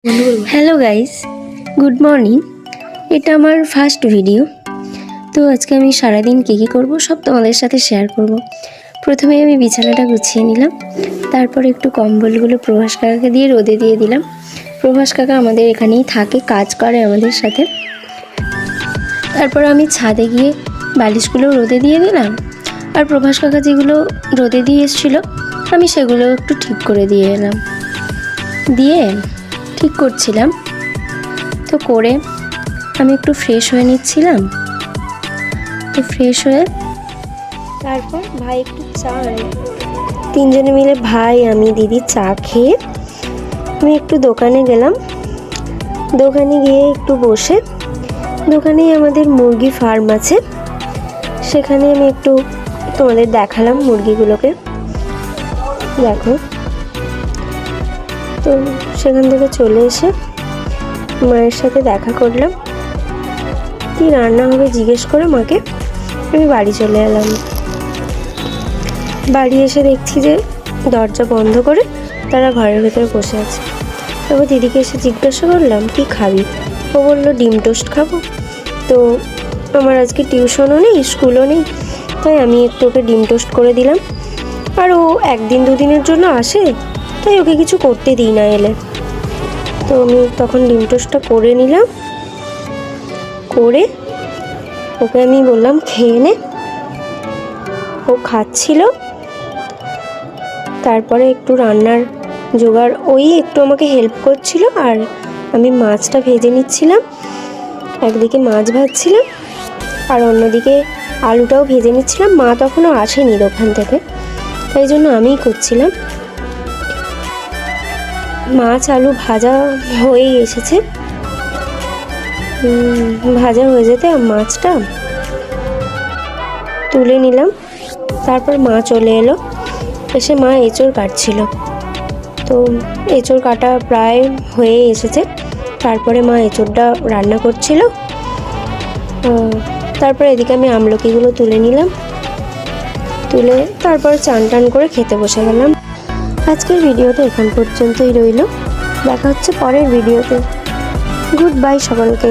Hello guys, good morning. এটা আমার first video. তো আজকে আমি সারাদিন কী করবো সব তোমাদের সাথে শেয়ার করব। প্রথমে আমি বিছানাটা গুছিয়ে নিলাম, তারপর একটু কম্বলগুলো প্রভাস কাকাকে দিয়ে রোদে দিয়ে দিলাম। প্রভাস কাকা আমাদের এখানেই থাকে, কাজ করে আমাদের সাথে। তারপর আমি ছাদে গিয়ে বালিশগুলো রোদে দিয়ে দিলাম, আর প্রভাস কাকা যেগুলো রোদে দিয়ে এসেছিলো আমি সেগুলো একটু ঠিক করে দিয়ে এলাম। দিয়ে ঠিক করছিলাম, তো করে আমি একটু ফ্রেশ হয়ে নিচ্ছিলাম। তো ফ্রেশ হয়ে তারপর ভাই একটু চা আনে, তিনজনে মিলে ভাই আমি দিদি চা খেয়ে আমি একটু দোকানে গেলাম। দোকানে গিয়ে একটু বসে, দোকানেই আমাদের মুরগি ফার্ম আছে, সেখানে আমি একটু তোমাদের দেখালাম মুরগিগুলোকে। দেখো, তো সেখান থেকে চলে এসে মায়ের সাথে দেখা করলাম, কী রান্না হবে জিজ্ঞেস করে মাকে আমি বাড়ি চলে এলাম। বাড়ি এসে দেখছি যে দরজা বন্ধ করে তারা ঘরের ভেতরে বসে আছে। তারপর দিদিকে এসে জিজ্ঞাসা করলাম কী খাবি, ও বললো ডিম টোস্ট খাবো। তো আমার আজকে টিউশনও নেই, স্কুলও নেই, তাই আমি একটু ওকে ডিম টোস্ট করে দিলাম। আর ও একদিন দুদিনের জন্য আসে, তাই ওকে কিছু করতে দিই না এলে। তো আমি তখন ডিম টোস্টটা করে নিলাম, করে ওকে আমি বললাম খেয়ে নে। ও খাচ্ছিল। তারপরে একটু রান্নার জোগাড় ওই একটু আমাকে হেল্প করছিল, আর আমি মাছটা ভেজে নিচ্ছিলাম। একদিকে মাছ ভাজছিলাম আর অন্যদিকে আলুটাও ভেজে নিচ্ছিলাম। মা তখনও আসেনি দোকান থেকে, তাই জন্য আমিই করছিলাম। মাছ আলু ভাজা হয়েই এসেছে, ভাজা হয়ে যেতে মাছটা তুলে নিলাম। তারপর মা চলে এলো, এসে মা এঁচড় কাটছিল। তো এঁচড় কাটা প্রায় হয়ে এসেছে, তারপরে মা এঁচড়টা রান্না করছিল। তারপর এদিকে আমি আমলকিগুলো তুলে নিলাম, তুলে তারপর চান টান করে খেতে বসে গেলাম। আজকের ভিডিওটা এখান পর্যন্তই রইল, দেখা হচ্ছে পরের ভিডিওতে। গুড বাই সকলকে।